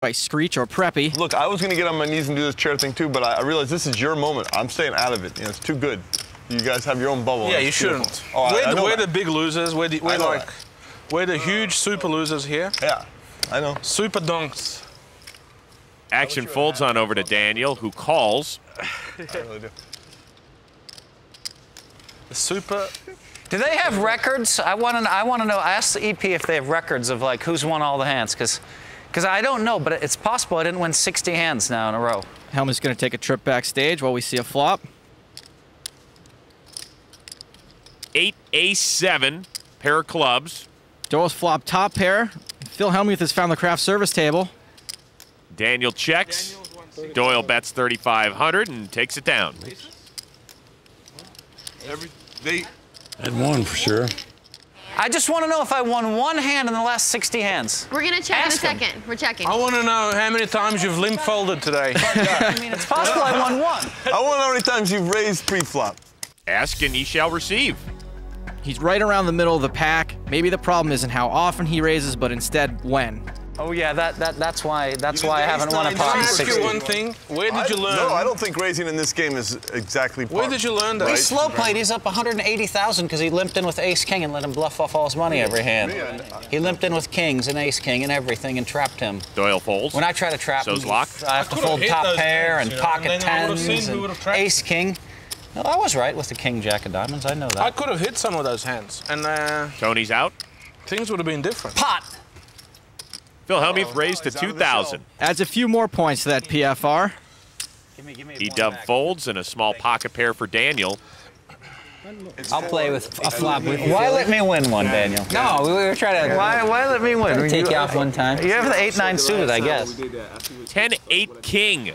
by Screech or Preppy. Look, I was going to get on my knees and do this chair thing too, but I realized this is your moment. I'm staying out of it. You know, it's too good. You guys have your own bubble. Yeah, you shouldn't. Oh, we're the big losers. We're the huge super losers here. Yeah, I know. Super donks. Action folds on over to Daniel, who calls. I really do. The super. Do they have records? I want to know. Ask the EP if they have records of like who's won all the hands, because I don't know, but it's possible I didn't win 60 hands now in a row. Hellmuth's going to take a trip backstage while we see a flop. 8, ace, 7, pair of clubs. Doyle's flop top pair. Phil Hellmuth has found the craft service table. Daniel checks. Doyle bets 3,500 and takes it down. I'd won for sure. I just want to know if I won one hand in the last 60 hands. We're gonna check Ask in a him. second. We're checking. I want to know how many times you've limp folded today. I mean, it's possible I won one. I wonder how many times you've raised pre-flop. Ask and ye shall receive. He's right around the middle of the pack. Maybe the problem isn't how often he raises, but instead when. Oh yeah, that's why I haven't won a pot Can I in ask 60. you one thing? Where did you learn? No, I don't think raising in this game is exactly Where did you learn that? He slow played. He's up 180,000 because he limped in with ace king and let him bluff off all his money every hand. He limped in with kings and ace king and everything and trapped him. Doyle folds. When I try to trap So's him, lock. I have to could've fold hit top those pair hands, and you know, pocket and then I would've tens seen who and would've trapped. ace king. No, I was right with the king jack of diamonds. I know that. I could have hit some of those hands, and Tony's out. things would have been different. Pot. Phil Hellmuth raised to 2,000. Adds a few more points to that PFR. E-dub folds and a small pocket pair for Daniel. I'll play with a flop. Why let me win one, Daniel? No, we were trying to. Why let me win? Take you off one time. You have the 8-9 suited, I guess. 10-8 king.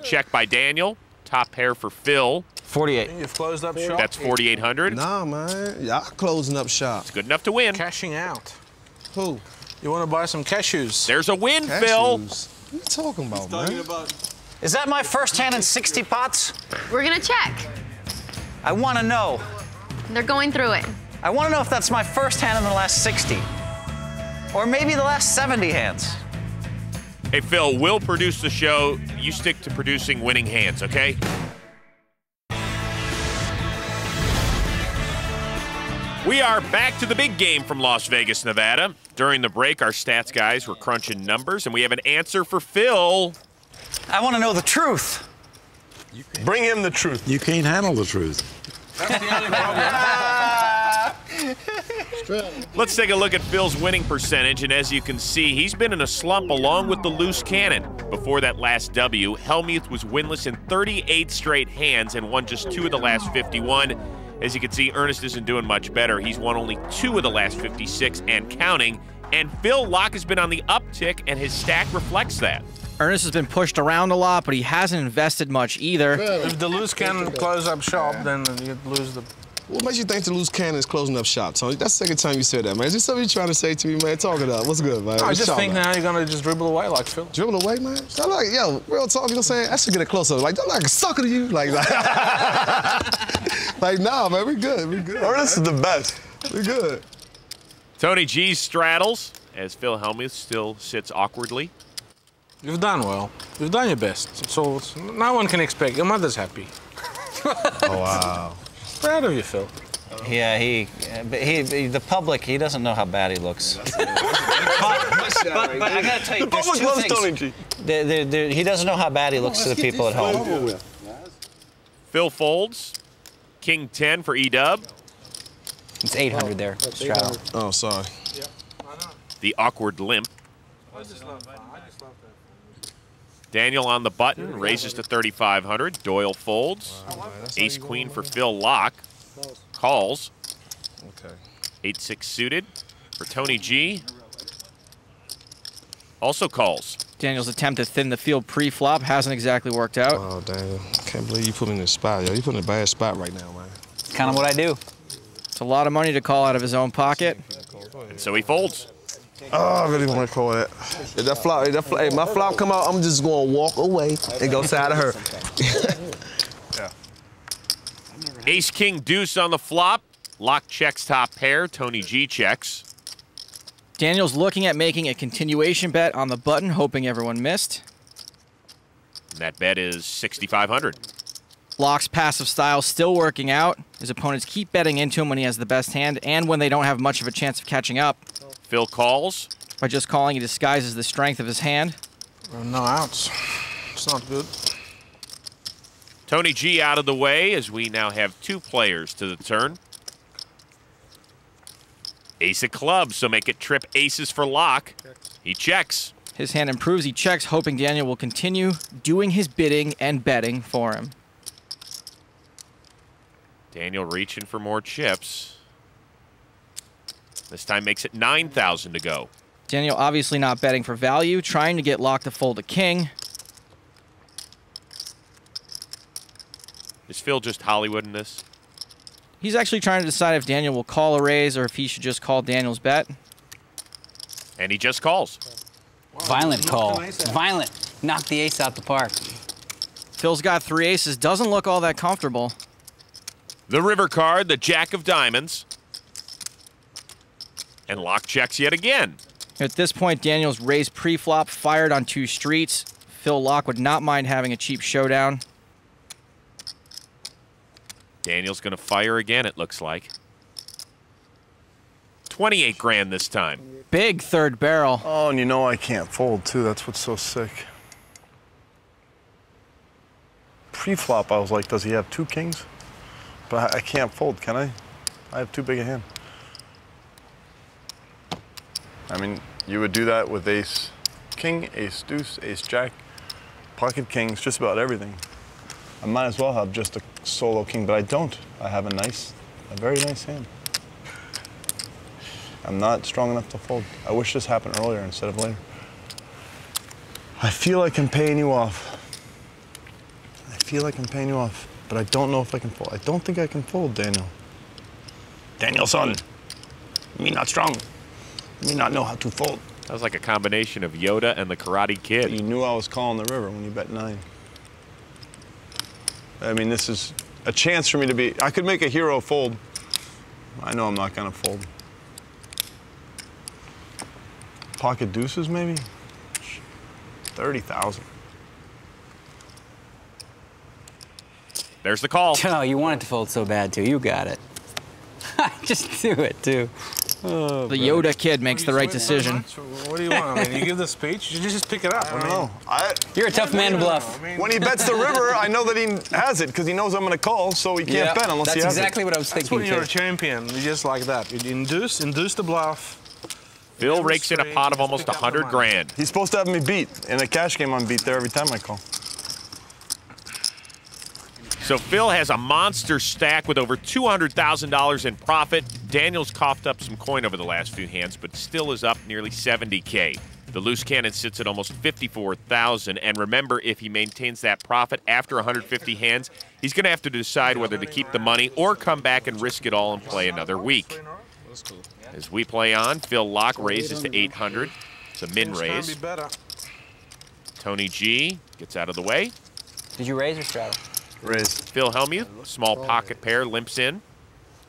Check by Daniel. Top pair for Phil. 48. You've closed up shop. That's 4,800. Nah, man. Y'all closing up shop. It's good enough to win. Cashing out. Who? You want to buy some cashews? There's a win, Phil. What are you talking about, man? Is that my first hand in 60 pots? We're gonna check. I want to know. They're going through it. I want to know if that's my first hand in the last 60. Or maybe the last 70 hands. Hey, Phil, we'll produce the show. You stick to producing winning hands, okay? We are back to the big game from Las Vegas, Nevada. During the break, our stats guys were crunching numbers, and we have an answer for Phil. I want to know the truth. Bring him the truth. You can't handle the truth. That's the only problem. Let's take a look at Phil's winning percentage, and as you can see, he's been in a slump along with the loose cannon. Before that last W, Hellmuth was winless in 38 straight hands and won just 2 of the last 51. As you can see, Ernest isn't doing much better. He's won only 2 of the last 56 and counting. And Phil Locke has been on the uptick, and his stack reflects that. Ernest has been pushed around a lot, but he hasn't invested much either. If the loose cannon close up shop, then you lose the. What makes you think the loose cannon is closing up shop, Tony? That's the second time you said that, man. Is this something you're trying to say to me, man? Talk it up. What's good, man? I What's just y'all think about? now you're going to just dribble away like Phil. Dribble away, man? I'm like, yo, real talk, you know what I'm saying? I should get a close-up. Like, I'm like a sucker to you. Like, like, nah, man, we good. We good. Ernest is the best. We good. Tony G straddles, as Phil Hellmuth still sits awkwardly. You've done well. You've done your best. So no one can expect. Your mother's happy. Oh, wow. Proud of you, Phil. Yeah, the public, he doesn't know how bad he looks. but I gotta tell you, The public loves Tony G. He doesn't know how bad he looks to the people at home. Phil folds. King 10 for E-dub. It's 800 there. Straddle. Oh, sorry. The awkward limp. Daniel on the button, raises to 3,500. Doyle folds. Ace Queen for Phil Locke. Calls. Okay. 8-6 suited for Tony G. Also calls. Daniel's attempt to thin the field pre-flop hasn't exactly worked out. Oh, damn. Can't believe you put me in this spot, yo. You put me in a bad spot right now, man. It's kind of what I do. It's a lot of money to call out of his own pocket. And so he folds. Oh, I really want to call that. If that flop, hey, my flop come out, I'm just going to walk away and go side of her. Yeah. Ace King Deuce on the flop. Locke checks top pair. Tony G checks. Daniel's looking at making a continuation bet on the button, hoping everyone missed. And that bet is 6,500. Locke's passive style still working out. His opponents keep betting into him when he has the best hand and when they don't have much of a chance of catching up. Phil calls. By just calling, he disguises the strength of his hand. No outs. It's not good. Tony G out of the way as we now have 2 players to the turn. Ace of clubs, so make it trip aces for Locke. He checks. His hand improves. He checks, hoping Daniel will continue doing his bidding and betting for him. Daniel reaching for more chips. This time makes it 9,000 to go. Daniel obviously not betting for value, trying to get Locke to fold a king. Is Phil just Hollywooding this? He's actually trying to decide if Daniel will call a raise or if he should just call Daniel's bet. And he just calls. Violent call. Violent. Knock the ace out the park. Phil's got 3 aces, doesn't look all that comfortable. The river card, the jack of diamonds. And Locke checks yet again. At this point, Daniel's raised pre-flop, fired on 2 streets. Phil Locke would not mind having a cheap showdown. Daniel's going to fire again, it looks like. 28 grand this time. Big third barrel. Oh, and you know I can't fold, too. That's what's so sick. Pre-flop, I was like, does he have 2 kings? But I can't fold, can I? I have too big a hand. I mean, you would do that with ace king, ace deuce, ace jack, pocket kings, just about everything. I might as well have just a solo king, but I don't. I have a very nice hand. I'm not strong enough to fold. I wish this happened earlier instead of later. I feel like I'm paying you off. But I don't know if I can fold. I don't think I can fold, Daniel. Daniel, son. Me not strong. Me not know how to fold. That was like a combination of Yoda and the Karate Kid. You knew I was calling the river when you bet 9. I mean, this is a chance for me to be... I could make a hero fold. I know I'm not going to fold. Pocket deuces, maybe? 30,000. There's the call. Oh, you want it to fold so bad, too. You got it. Just do it, too. Oh, the Yoda kid makes the right decision. What do you want? I mean, you give the speech, you just pick it up. I don't know. You're a tough man to bluff. When he bets the river, I know that he has it because he knows I'm going to call, so he can't bet unless he has it. That's exactly what I was thinking. That's when you're a champion. You're just like that. You induce the bluff. Phil rakes in a pot of almost 100 grand. He's supposed to have me beat. In a cash game, I'm beat there every time I call. So Phil has a monster stack with over $200,000 in profit. Daniel's coughed up some coin over the last few hands, but still is up nearly 70K. The loose cannon sits at almost 54,000. And remember, if he maintains that profit after 150 hands, he's going to have to decide whether to keep the money or come back and risk it all and play another week. As we play on, Phil Locke raises to 800. It's a min raise. Tony G gets out of the way. Did you raise or straddle? Raise. Phil Hellmuth, small pocket pair, limps in.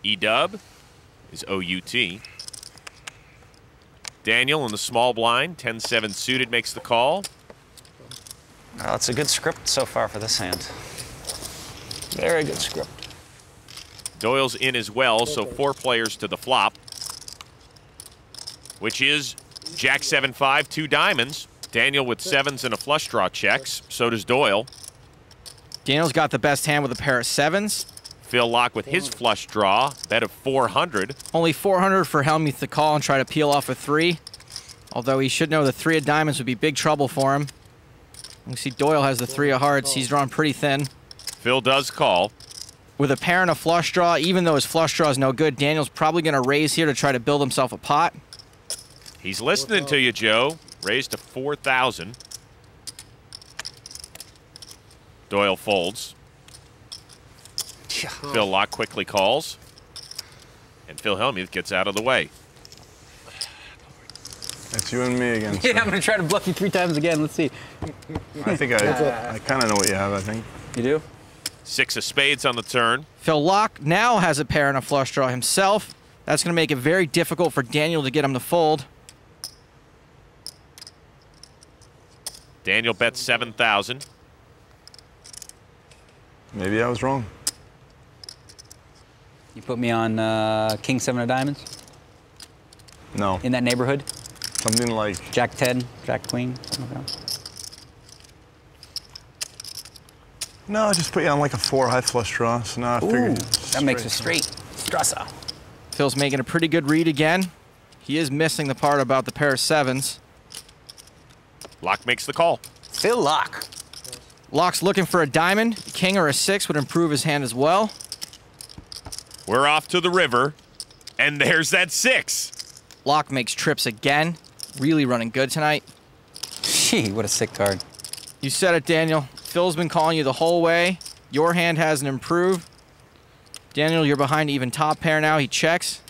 E-dub is OUT. Daniel in the small blind, 10-7 suited, makes the call. Well, it's a good script so far for this hand. Very good script. Doyle's in as well, so 4 players to the flop, which is Jack 7-5, 2 diamonds. Daniel with 7s and a flush draw checks. So does Doyle. Daniel's got the best hand with a pair of 7s. Phil Locke with his flush draw, bet of 400. Only 400 for Hellmuth to call and try to peel off a 3. Although he should know the 3 of diamonds would be big trouble for him. You see Doyle has the 3 of hearts. He's drawn pretty thin. Phil does call. With a pair and a flush draw, even though his flush draw is no good, Daniel's probably going to raise here to try to build himself a pot. He's listening to you, Joe. Raised to 4,000. Doyle folds. Phil Locke quickly calls. And Phil Hellmuth gets out of the way. It's you and me again. Yeah, I'm going to try to bluff you 3 times again. Let's see. I think I kind of know what you have, I think. You do? 6 of spades on the turn. Phil Locke now has a pair and a flush draw himself. That's going to make it very difficult for Daniel to get him to fold. Daniel bets 7,000. Maybe I was wrong. You put me on King 7 of diamonds? No. In that neighborhood? Something like Jack 10, Jack Queen, something like that. No, I just put you on like a 4 high flush draw. So now I figured that makes a straight. Strassa. Phil's making a pretty good read again. He is missing the part about the pair of sevens. Locke makes the call. Phil Locke. Locke's looking for a diamond. A king or a 6 would improve his hand as well. We're off to the river, and there's that 6. Locke makes trips again. Really running good tonight. Gee, what a sick card. You said it, Daniel. Phil's been calling you the whole way. Your hand hasn't improved. Daniel, you're behind even top pair now. He checks.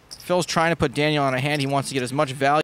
Phil's trying to put Daniel on a hand. He wants to get as much value